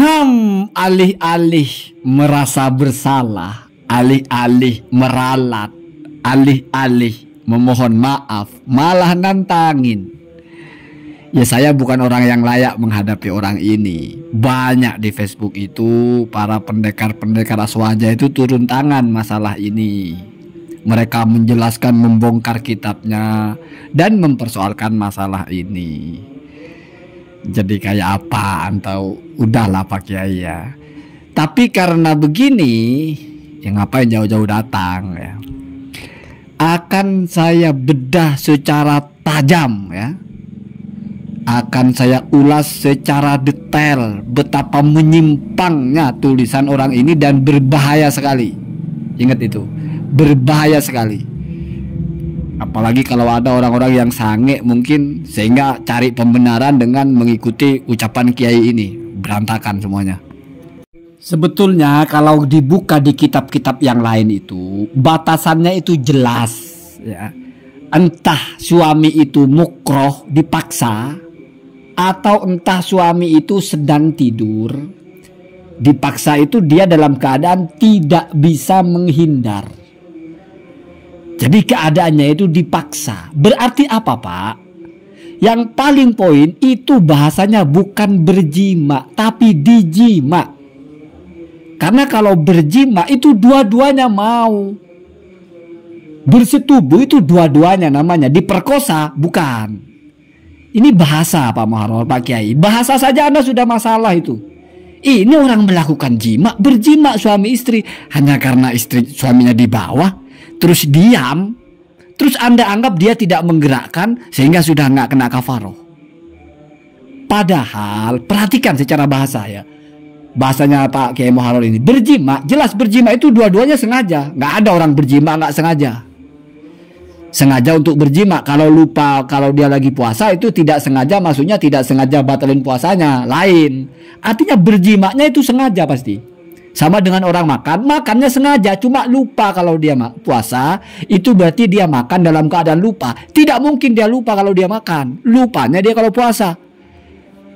Alih-alih merasa bersalah, alih-alih meralat, alih-alih memohon maaf, malah nantangin. Ya saya bukan orang yang layak menghadapi orang ini. Banyak di Facebook itu para pendekar-pendekar aswaja itu turun tangan masalah ini. Mereka menjelaskan, membongkar kitabnya dan mempersoalkan masalah ini. Jadi kayak apa atau udahlah Pak Kiai ya. Tapi karena begini, ya ngapain jauh-jauh datang ya. Akan saya bedah secara tajam ya. Akan saya ulas secara detail betapa menyimpangnya tulisan orang ini dan berbahaya sekali. Ingat itu, berbahaya sekali. Apalagi kalau ada orang-orang yang sange mungkin sehingga cari pembenaran dengan mengikuti ucapan kiai ini. Berantakan semuanya. Sebetulnya kalau dibuka di kitab-kitab yang lain itu batasannya itu jelas ya. Entah suami itu mukroh dipaksa, atau entah suami itu sedang tidur. Dipaksa itu dia dalam keadaan tidak bisa menghindar. Jadi keadaannya itu dipaksa. Berarti apa Pak? Yang paling poin itu bahasanya bukan berjima, tapi dijima. Karena kalau berjima itu dua-duanya mau. Bersetubuh itu dua-duanya namanya. Diperkosa bukan. Ini bahasa Pak Muharrem, Pak Kiai. Bahasa saja Anda sudah masalah itu. Ini orang melakukan jima, berjima suami istri. Hanya karena istri suaminya di bawah. Terus diam. Terus Anda anggap dia tidak menggerakkan sehingga sudah nggak kena kafaroh. Padahal perhatikan secara bahasa ya. Bahasanya Pak Kiai Muharrem ini. Berjima, jelas berjima itu dua-duanya sengaja. Nggak ada orang berjima nggak sengaja. Sengaja untuk berjima. Kalau lupa, kalau dia lagi puasa itu tidak sengaja, maksudnya tidak sengaja batalin puasanya. Lain. Artinya berjimanya itu sengaja pasti. Sama dengan orang makan, makannya sengaja, cuma lupa kalau dia puasa. Itu berarti dia makan dalam keadaan lupa. Tidak mungkin dia lupa kalau dia makan. Lupanya dia kalau puasa.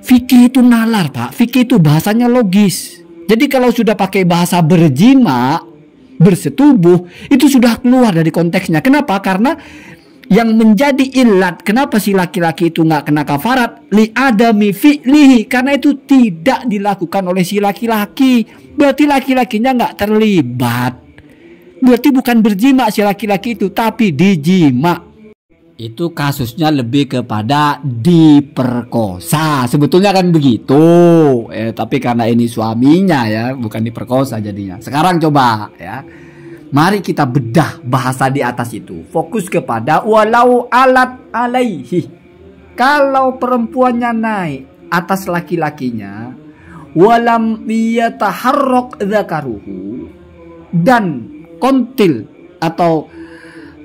Fikih itu nalar Pak. Fikih itu bahasanya logis. Jadi kalau sudah pakai bahasa berjima, bersetubuh, itu sudah keluar dari konteksnya. Kenapa? Karena yang menjadi ilat kenapa si laki-laki itu nggak kena kafarat li adami fi'lihi, karena itu tidak dilakukan oleh si laki-laki. Berarti laki-lakinya nggak terlibat. Berarti bukan berjima si laki-laki itu, tapi dijima. Itu kasusnya lebih kepada diperkosa. Sebetulnya kan begitu. Tapi karena ini suaminya ya, bukan diperkosa jadinya. Sekarang coba ya. Mari kita bedah bahasa di atas itu. Fokus kepada walau alat alaihi. Kalau perempuannya naik atas laki-lakinya, walam yataharrak dzakaruhu, dan kontil atau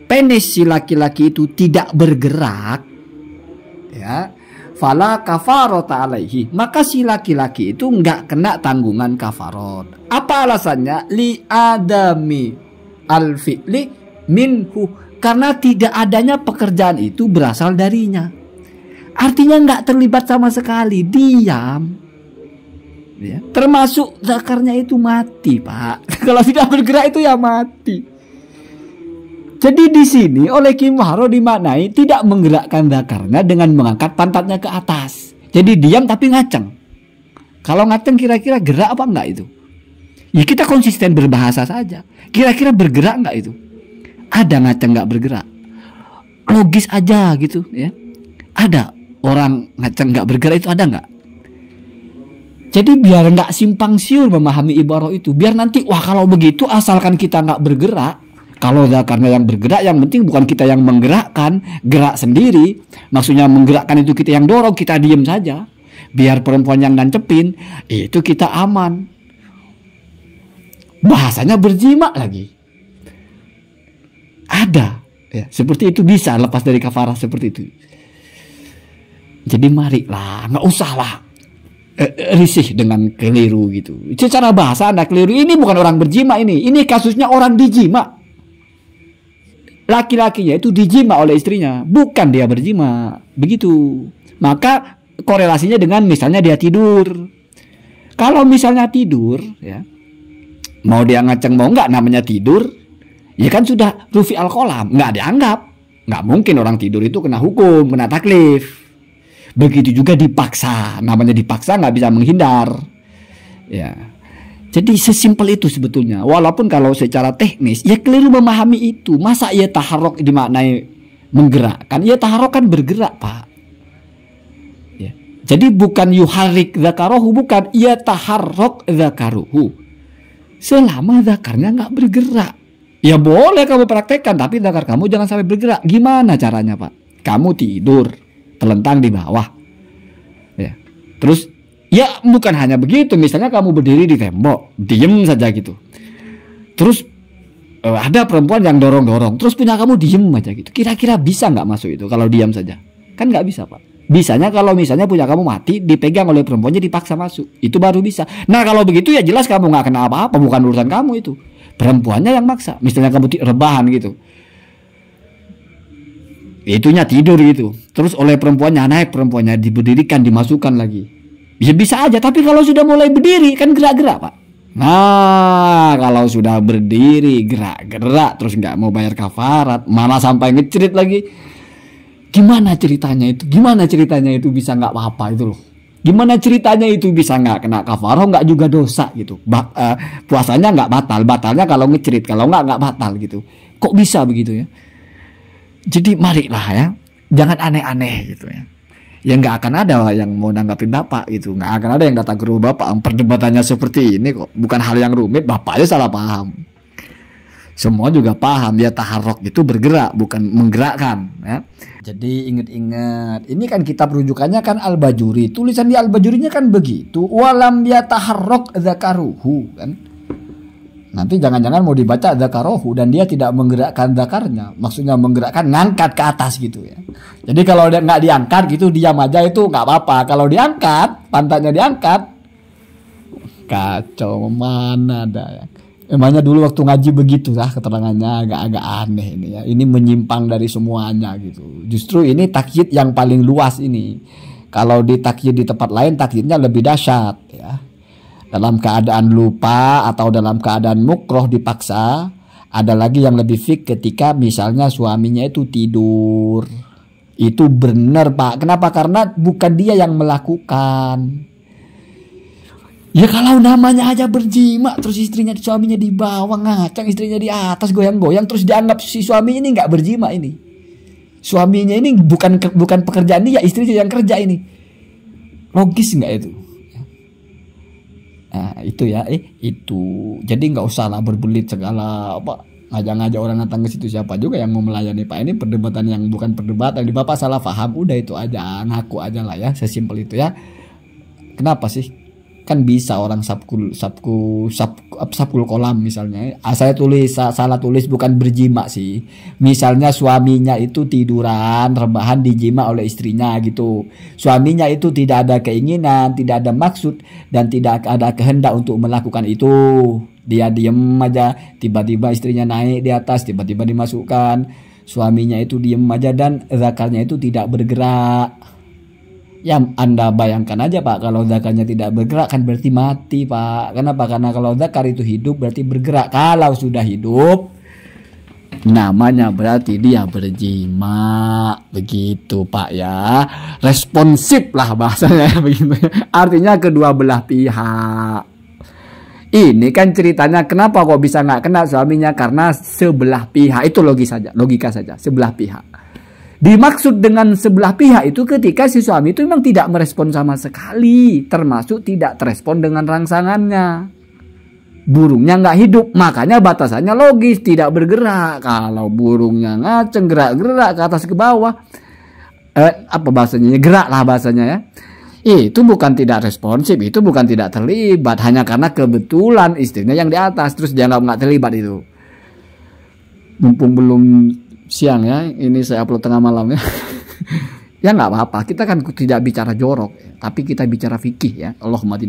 penis si laki-laki itu tidak bergerak, ya, fala kafarata alaihi, maka si laki-laki itu nggak kena tanggungan kafarot. Apa alasannya? Li adami al-fi'li minhu, karena tidak adanya pekerjaan itu berasal darinya. Artinya nggak terlibat sama sekali, diam. Ya. Termasuk zakarnya itu mati Pak. Kalau tidak bergerak itu ya mati. Jadi di sini oleh Ki Muharrem dimaknai tidak menggerakkan zakarnya dengan mengangkat pantatnya ke atas. Jadi diam tapi ngaceng. Kalau ngaceng kira-kira gerak apa enggak itu? Ya kita konsisten berbahasa saja. Kira-kira bergerak enggak itu? Ada ngaceng enggak bergerak? Logis aja gitu ya. Ada orang ngaceng enggak bergerak itu, ada enggak? Jadi biar enggak simpang siur memahami ibarah itu. Biar nanti wah kalau begitu asalkan kita enggak bergerak. Kalau zakarnya yang bergerak, yang penting bukan kita yang menggerakkan, gerak sendiri. Maksudnya menggerakkan itu kita yang dorong, kita diem saja. Biar perempuan yang nancepin, itu kita aman. Bahasanya berjima lagi. Ada. Ya, seperti itu bisa lepas dari kafarah seperti itu. Jadi marilah, nggak usah lah risih dengan keliru gitu. Secara bahasa Anda keliru. Ini bukan orang berjima ini. Ini kasusnya orang dijima. Laki-lakinya itu dijima oleh istrinya, bukan dia berjima. Begitu. Maka korelasinya dengan misalnya dia tidur. Kalau misalnya tidur, ya, mau dia ngaceng mau nggak, namanya tidur, ya kan sudah rufi al-qalam, nggak dianggap. Nggak mungkin orang tidur itu kena hukum, kena taklif. Begitu juga dipaksa, namanya dipaksa nggak bisa menghindar. Ya, jadi sesimpel itu sebetulnya. Walaupun kalau secara teknis, ya keliru memahami itu. Masa ia taharrok dimaknai menggerakkan? Ia taharrok kan bergerak, Pak. Jadi bukan yuharik dzakarohu, bukan, ia taharrok dzakaruhu. Selama zakarnya nggak bergerak. Ya boleh kamu praktekkan, tapi zakar kamu jangan sampai bergerak. Gimana caranya, Pak? Kamu tidur, telentang di bawah. Ya. Terus, ya bukan hanya begitu. Misalnya kamu berdiri di tembok, diem saja gitu. Terus ada perempuan yang dorong-dorong, terus punya kamu diem aja gitu. Kira-kira bisa nggak masuk itu kalau diam saja? Kan nggak bisa, Pak. Bisanya kalau misalnya punya kamu mati, dipegang oleh perempuannya, dipaksa masuk. Itu baru bisa. Nah kalau begitu ya jelas kamu nggak kena apa-apa, bukan urusan kamu itu. Perempuannya yang maksa. Misalnya kamu rebahan gitu. Itunya tidur gitu. Terus oleh perempuannya naik, perempuannya diberdirikan, dimasukkan lagi. Ya bisa aja, tapi kalau sudah mulai berdiri kan gerak-gerak, Pak. Nah kalau sudah berdiri, gerak-gerak, terus nggak mau bayar kafarat, malah sampai ngecerit lagi. Gimana ceritanya itu? Gimana ceritanya itu bisa nggak apa-apa itu loh? Gimana ceritanya itu bisa nggak kena kafaroh, nggak juga dosa gitu? Puasanya nggak batal, batalnya kalau ngecerit, kalau nggak batal gitu. Kok bisa begitu ya? Jadi marilah ya, jangan aneh-aneh gitu ya. Ya nggak akan ada yang mau nanggapin bapak gitu, nggak akan ada yang datang ke rumah bapak. Perdebatannya seperti ini kok, bukan hal yang rumit. Bapak aja salah paham. Semua juga paham, dia taharrok itu bergerak, bukan menggerakkan ya. Jadi ingat-ingat, ini kan kitab rujukannya kan Al-Bajuri. Tulisan di Al-Bajurinya kan begitu, walam ya taharrok dzakaruhu kan. Nanti jangan-jangan mau dibaca dzakarohu dan dia tidak menggerakkan dzakarnya. Maksudnya menggerakkan, ngangkat ke atas gitu ya. Jadi kalau dia nggak diangkat gitu, diam aja itu nggak apa-apa. Kalau diangkat, pantatnya diangkat, kacau, mana ada ya. Emangnya dulu waktu ngaji begitu lah keterangannya, agak-agak aneh ini ya. Ini menyimpang dari semuanya gitu. Justru ini takyid yang paling luas ini. Kalau di takyid di tempat lain takyidnya lebih dahsyat ya. Dalam keadaan lupa atau dalam keadaan mukroh dipaksa. Ada lagi yang lebih fik ketika misalnya suaminya itu tidur. Itu benar, Pak. Kenapa? Karena bukan dia yang melakukan. Ya kalau namanya aja berjima, terus istrinya, suaminya di bawah ngacang, istrinya di atas goyang-goyang, terus dianggap si suami ini nggak berjima ini. Suaminya ini bukan pekerjaan dia, istrinya yang kerja ini. Logis nggak itu? Nah itu ya, itu. Jadi nggak usah lah berbelit segala apa, ngajak-ngajak orang datang ke situ, siapa juga yang mau melayani Pak. Ini perdebatan yang bukan perdebatan. Di Bapak salah paham, udah itu aja, ngaku aja lah ya, sesimpel itu ya. Kenapa sih? Kan bisa orang sabkul kolam misalnya. Saya tulis salah tulis, bukan berjima sih. Misalnya suaminya itu tiduran, rebahan, dijima oleh istrinya gitu. Suaminya itu tidak ada keinginan, tidak ada maksud, dan tidak ada kehendak untuk melakukan itu. Dia diem aja, tiba-tiba istrinya naik di atas, tiba-tiba dimasukkan. Suaminya itu diem aja dan zakarnya itu tidak bergerak. Ya Anda bayangkan aja Pak, kalau zakarnya tidak bergerak kan berarti mati Pak. Kenapa? Karena kalau zakar itu hidup berarti bergerak. Kalau sudah hidup namanya berarti dia berjima. Begitu Pak ya. Responsif lah bahasanya begitu. Artinya kedua belah pihak. Ini kan ceritanya kenapa kok bisa nggak kena suaminya, karena sebelah pihak. Itu logika saja, sebelah pihak. Dimaksud dengan sebelah pihak itu ketika si suami itu memang tidak merespon sama sekali, termasuk tidak terespon dengan rangsangannya. Burungnya nggak hidup, makanya batasannya logis, tidak bergerak. Kalau burungnya ngaceng, gerak-gerak ke atas ke bawah, apa bahasanya? Gerak lah bahasanya ya. Itu bukan tidak responsif, itu bukan tidak terlibat, hanya karena kebetulan istrinya yang di atas, terus dia nggak terlibat itu. Mumpung belum siang ya, ini saya upload tengah malam ya. Ya nggak apa-apa, kita kan tidak bicara jorok, tapi kita bicara fikih ya. Allahumma